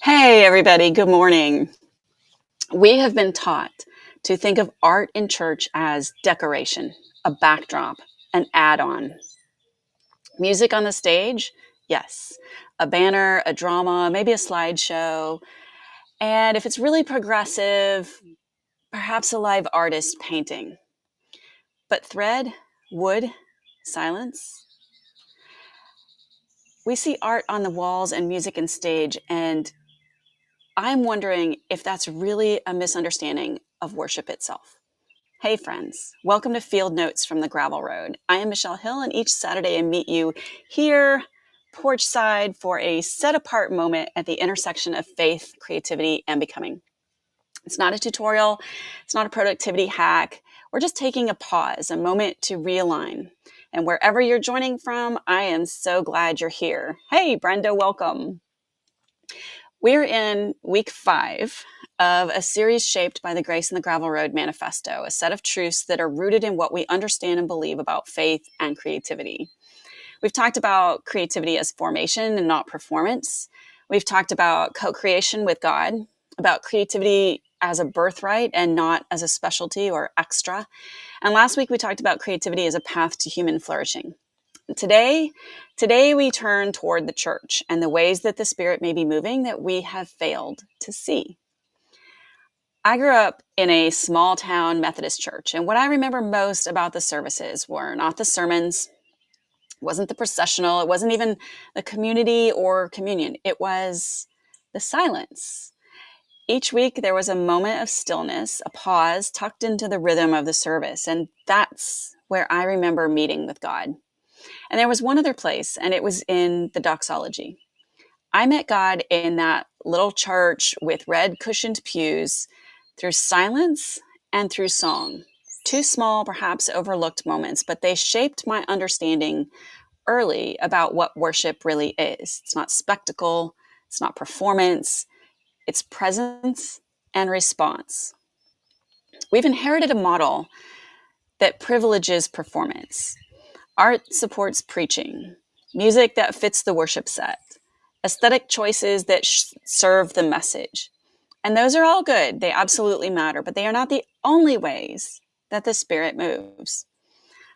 Hey, everybody, good morning. We have been taught to think of art in church as decoration, a backdrop, an add on. Music on the stage? Yes. A banner, a drama, maybe a slideshow. And if it's really progressive, perhaps a live artist painting. But thread, wood, silence? We see art on the walls and music and stage, and I'm wondering if that's really a misunderstanding of worship itself. Hey friends, welcome to Field Notes from the Gravel Road. I am Michelle Hill, and each Saturday I meet you here, porch side, for a set apart moment at the intersection of faith, creativity, and becoming. It's not a tutorial, it's not a productivity hack. We're just taking a pause, a moment to realign. And wherever you're joining from, I am so glad you're here. Hey, Brenda, welcome. We're in week 5 of a series shaped by the Grace in the Gravel Road Manifesto, a set of truths that are rooted in what we understand and believe about faith and creativity. We've talked about creativity as formation and not performance. We've talked about co-creation with God, about creativity as a birthright and not as a specialty or extra. And last week we talked about creativity as a path to human flourishing. Today we turn toward the church and the ways that the Spirit may be moving that we have failed to see. I grew up in a small town Methodist church, and what I remember most about the services were not the sermons, it wasn't the processional, it wasn't even the community or communion. It was the silence. Each week there was a moment of stillness, a pause tucked into the rhythm of the service, and that's where I remember meeting with God. And there was one other place, and it was in the doxology. I met God in that little church with red cushioned pews through silence and through song. Two small, perhaps overlooked moments, but they shaped my understanding early about what worship really is. It's not spectacle, it's not performance, it's presence and response. We've inherited a model that privileges performance. Art supports preaching, music that fits the worship set, aesthetic choices that serve the message. And those are all good. They absolutely matter, but they are not the only ways that the Spirit moves.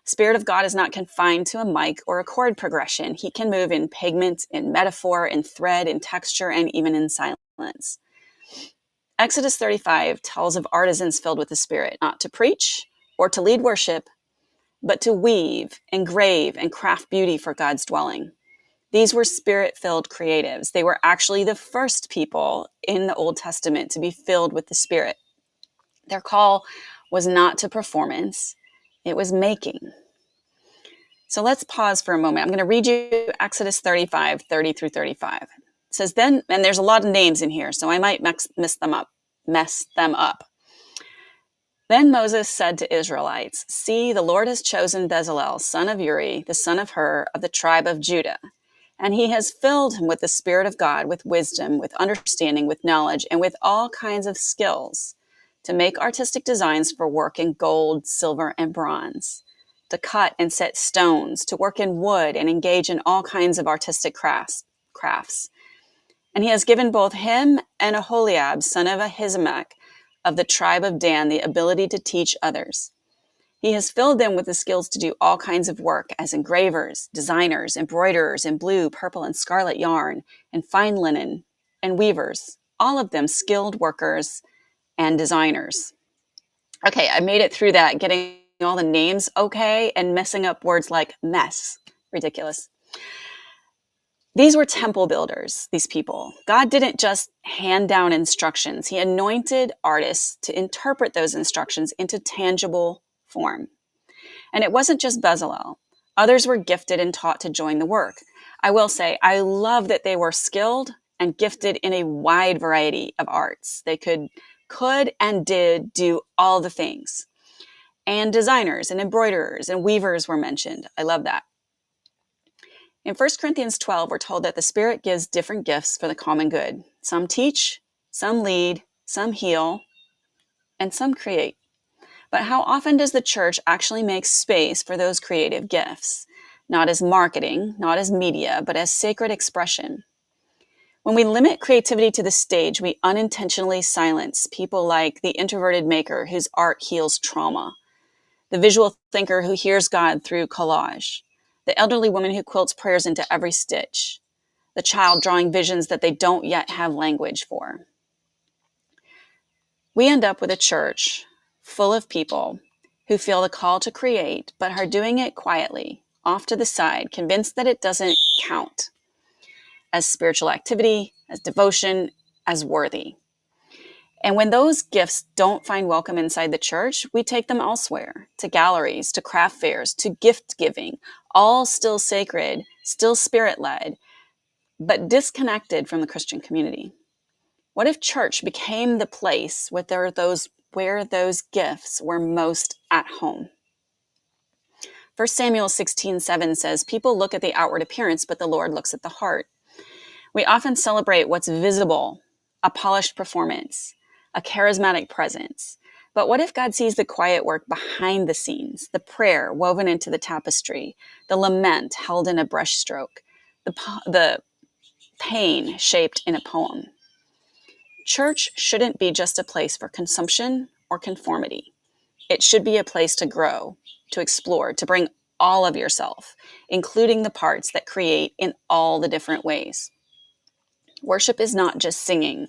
Spirit of God is not confined to a mic or a chord progression. He can move in pigment, in metaphor, in thread, in texture, and even in silence. Exodus 35 tells of artisans filled with the Spirit, not to preach or to lead worship, but to weave, engrave, and craft beauty for God's dwelling. These were Spirit-filled creatives. They were actually the first people in the Old Testament to be filled with the Spirit. Their call was not to performance, it was making. So let's pause for a moment. I'm going to read you Exodus 35, 30 through 35. It says then, and there's a lot of names in here, so I might mess them up. Then Moses said to Israelites, see, the Lord has chosen Bezalel, son of Uri, the son of Hur, of the tribe of Judah. And he has filled him with the Spirit of God, with wisdom, with understanding, with knowledge, and with all kinds of skills, to make artistic designs for work in gold, silver, and bronze, to cut and set stones, to work in wood, and engage in all kinds of artistic crafts. And he has given both him and Aholiab, son of Ahisamach, of the tribe of Dan, the ability to teach others. He has filled them with the skills to do all kinds of work as engravers, designers, embroiderers in blue, purple, and scarlet yarn, and fine linen, and weavers, all of them skilled workers and designers. Okay, I made it through that, getting all the names okay, and messing up words like mess. Ridiculous. These were temple builders, these people. God didn't just hand down instructions. He anointed artists to interpret those instructions into tangible form. And it wasn't just Bezalel. Others were gifted and taught to join the work. I will say, I love that they were skilled and gifted in a wide variety of arts. They could and did do all the things. And designers and embroiderers and weavers were mentioned. I love that. In 1 Corinthians 12, we're told that the Spirit gives different gifts for the common good. Some teach, some lead, some heal, and some create. But how often does the church actually make space for those creative gifts? Not as marketing, not as media, but as sacred expression. When we limit creativity to the stage, we unintentionally silence people like the introverted maker whose art heals trauma, the visual thinker who hears God through collage, the elderly woman who quilts prayers into every stitch, the child drawing visions that they don't yet have language for. We end up with a church full of people who feel the call to create, but are doing it quietly, off to the side, convinced that it doesn't count as spiritual activity, as devotion, as worthy. And when those gifts don't find welcome inside the church, we take them elsewhere, to galleries, to craft fairs, to gift giving, all still sacred, still spirit-led, but disconnected from the Christian community. What if church became the place where those gifts were most at home? 1 Samuel 16:7 says, "People look at the outward appearance, but the Lord looks at the heart." We often celebrate what's visible, a polished performance, a charismatic presence. But what if God sees the quiet work behind the scenes, the prayer woven into the tapestry, the lament held in a brushstroke, the pain shaped in a poem? Church shouldn't be just a place for consumption or conformity. It should be a place to grow, to explore, to bring all of yourself, including the parts that create in all the different ways. Worship is not just singing.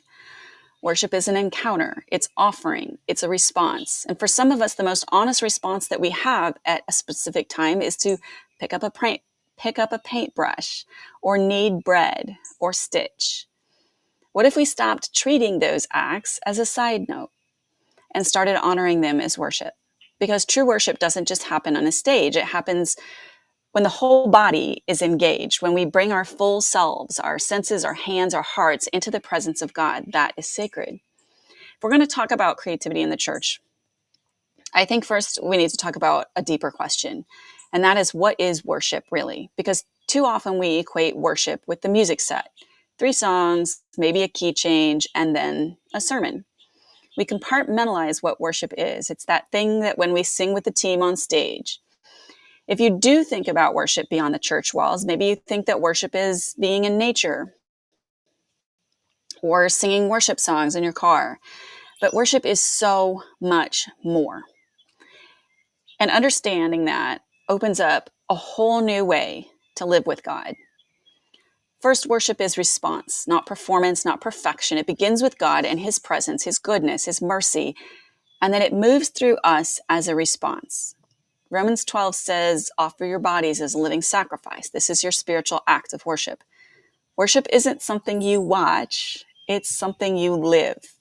Worship is an encounter. It's offering. It's a response. And for some of us, the most honest response that we have at a specific time is to pick up a paintbrush, or knead bread, or stitch. What if we stopped treating those acts as a side note and started honoring them as worship? Because true worship doesn't just happen on a stage. It happens when the whole body is engaged, when we bring our full selves, our senses, our hands, our hearts into the presence of God. That is sacred. If we're going to talk about creativity in the church, I think first we need to talk about a deeper question. And that is, what is worship really? Because too often we equate worship with the music set. 3 songs, maybe a key change, and then a sermon. We compartmentalize what worship is. It's that thing that when we sing with the team on stage. If you do think about worship beyond the church walls, maybe you think that worship is being in nature or singing worship songs in your car. But worship is so much more. And understanding that opens up a whole new way to live with God. First, worship is response, not performance, not perfection. It begins with God and His presence, His goodness, His mercy, and then it moves through us as a response. Romans 12 says, offer your bodies as a living sacrifice. This is your spiritual act of worship. Worship isn't something you watch, it's something you live.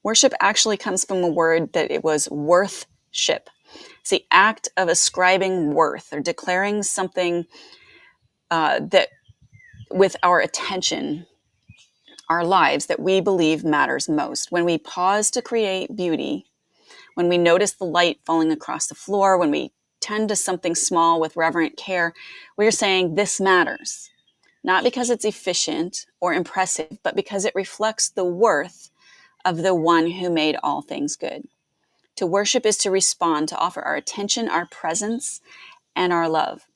Worship actually comes from a word that it was worthship. It's the act of ascribing worth or declaring something that with our attention, our lives, that we believe matters most. When we pause to create beauty, when we notice the light falling across the floor, when we tend to something small with reverent care, we're saying this matters. Not because it's efficient or impressive, but because it reflects the worth of the one who made all things good. To worship is to respond, to offer our attention, our presence, and our love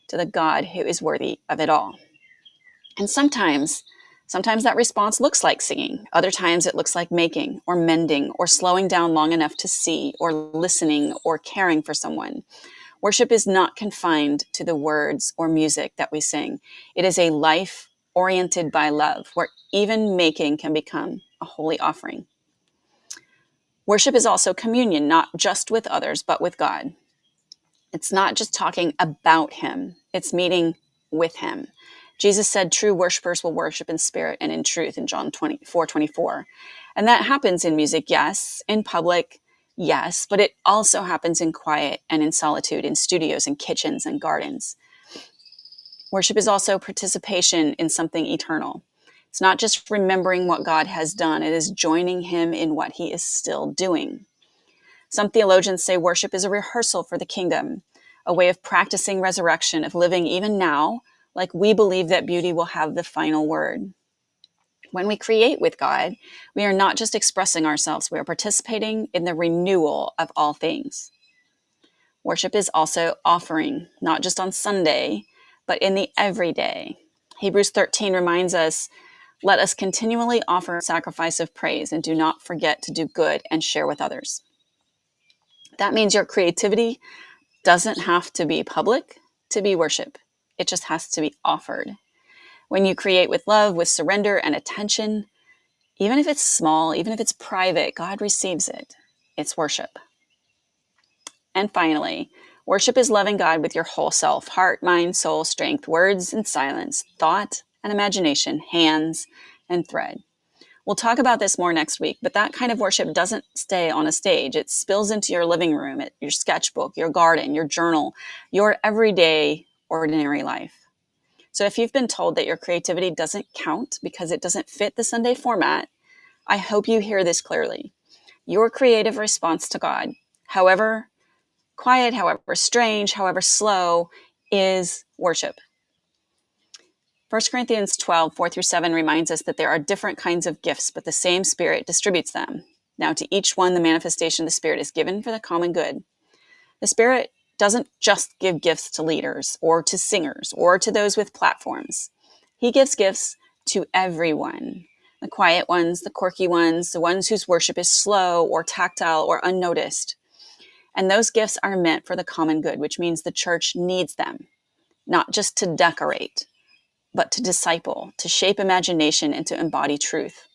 to the God who is worthy of it all. And sometimes that response looks like singing. Other times it looks like making or mending or slowing down long enough to see or listening or caring for someone. Worship is not confined to the words or music that we sing. It is a life oriented by love, where even making can become a holy offering. Worship is also communion, not just with others, but with God. It's not just talking about Him, it's meeting with Him. Jesus said true worshipers will worship in spirit and in truth in John 4:24. And that happens in music, yes. In public, yes. But it also happens in quiet and in solitude, in studios and kitchens and gardens. Worship is also participation in something eternal. It's not just remembering what God has done. It is joining Him in what He is still doing. Some theologians say worship is a rehearsal for the kingdom, a way of practicing resurrection, of living even now like we believe that beauty will have the final word. When we create with God, we are not just expressing ourselves, we are participating in the renewal of all things. Worship is also offering, not just on Sunday, but in the everyday. Hebrews 13 reminds us Let us continually offer a sacrifice of praise and do not forget to do good and share with others. That means your creativity doesn't have to be public to be worship. It just has to be offered. When you create with love, with surrender and attention, even if it's small, even if it's private, God receives it. It's worship. And finally, worship is loving God with your whole self, heart, mind, soul, strength, words and silence, thought and imagination, hands and thread. We'll talk about this more next week, but that kind of worship doesn't stay on a stage. It spills into your living room, your sketchbook, your garden, your journal, your everyday, ordinary life. So if you've been told that your creativity doesn't count because it doesn't fit the Sunday format, I hope you hear this clearly. Your creative response to God, however quiet, however strange, however slow, is worship. 1 Corinthians 12, 4-7 reminds us that there are different kinds of gifts, but the same Spirit distributes them. Now to each one, the manifestation of the Spirit is given for the common good. The Spirit doesn't just give gifts to leaders or to singers or to those with platforms. He gives gifts to everyone. The quiet ones, the quirky ones, the ones whose worship is slow or tactile or unnoticed. And those gifts are meant for the common good, which means the church needs them, not just to decorate, but to disciple, to shape imagination, and to embody truth.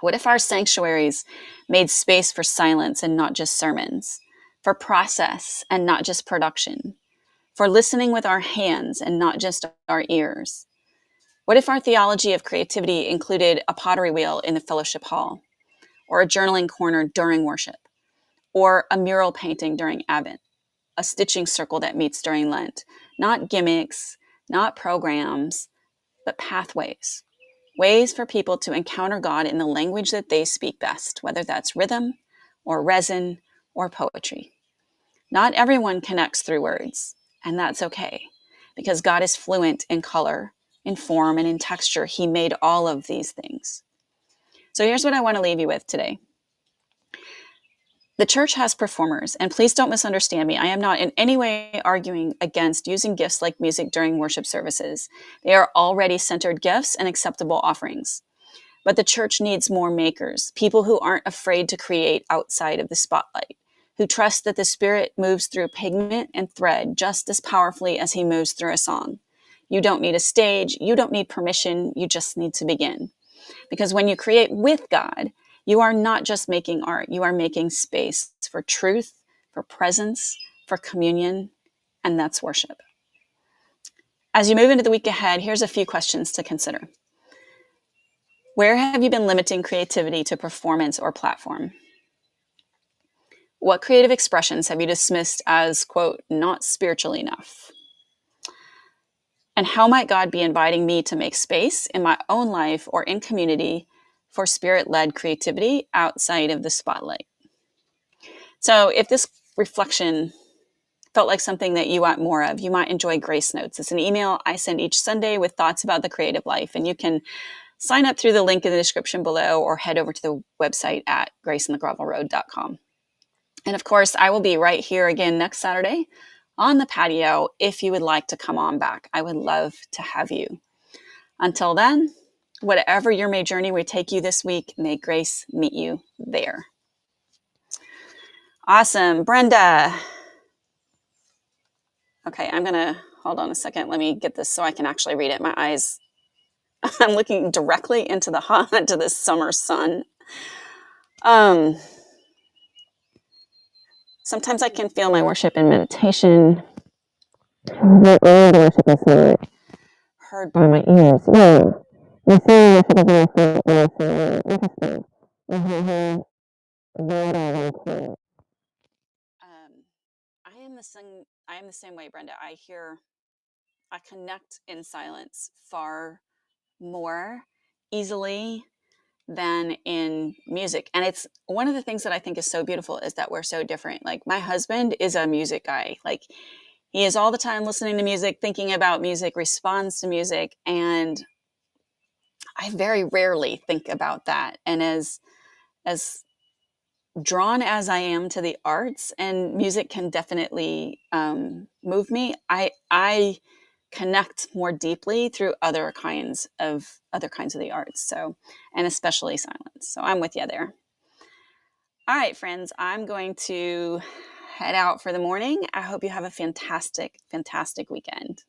What if our sanctuaries made space for silence and not just sermons, for process and not just production, for listening with our hands and not just our ears? What if our theology of creativity included a pottery wheel in the fellowship hall, or a journaling corner during worship, or a mural painting during Advent, a stitching circle that meets during Lent? Not gimmicks, not programs, but pathways. Ways for people to encounter God in the language that they speak best, whether that's rhythm or resin or poetry. Not everyone connects through words, and that's okay, because God is fluent in color, in form, and in texture. He made all of these things. So here's what I want to leave you with today. The church has performers, and please don't misunderstand me. I am not in any way arguing against using gifts like music during worship services. They are already centered gifts and acceptable offerings. But the church needs more makers, people who aren't afraid to create outside of the spotlight, who trust that the Spirit moves through pigment and thread just as powerfully as he moves through a song. You don't need a stage, you don't need permission, you just need to begin. Because when you create with God, you are not just making art, you are making space for truth, for presence, for communion, and that's worship. As you move into the week ahead, here's a few questions to consider. Where have you been limiting creativity to performance or platform? What creative expressions have you dismissed as, quote, not spiritual enough? And how might God be inviting me to make space in my own life or in community for Spirit-led creativity outside of the spotlight? So if this reflection felt like something that you want more of, you might enjoy Grace Notes. It's an email I send each Sunday with thoughts about the creative life, and you can sign up through the link in the description below or head over to the website at graceandthegravelroad.com. And of course, I will be right here again next Saturday on the patio if you would like to come on back. I would love to have you. Until then, whatever your May journey will take you this week, may grace meet you there. Awesome. Brenda. Okay, I'm going to hold on a second. Let me get this so I can actually read it. My eyes, I'm looking directly into the summer sun. Sometimes I can feel my worship in meditation. But all the worship is not heard by my ears. No. The same worship is also interesting. I am the same way, Brenda. I connect in silence far more easily than in music. And it's one of the things that I think is so beautiful is that we're so different. Like my husband is a music guy. Like he is all the time listening to music, thinking about music, responds to music. And I very rarely think about that. And as drawn as I am to the arts, and music can definitely move me, I connect more deeply through other kinds of the arts. So, and especially silence. So I'm with you there. All right, friends, I'm going to head out for the morning. I hope you have a fantastic, fantastic weekend.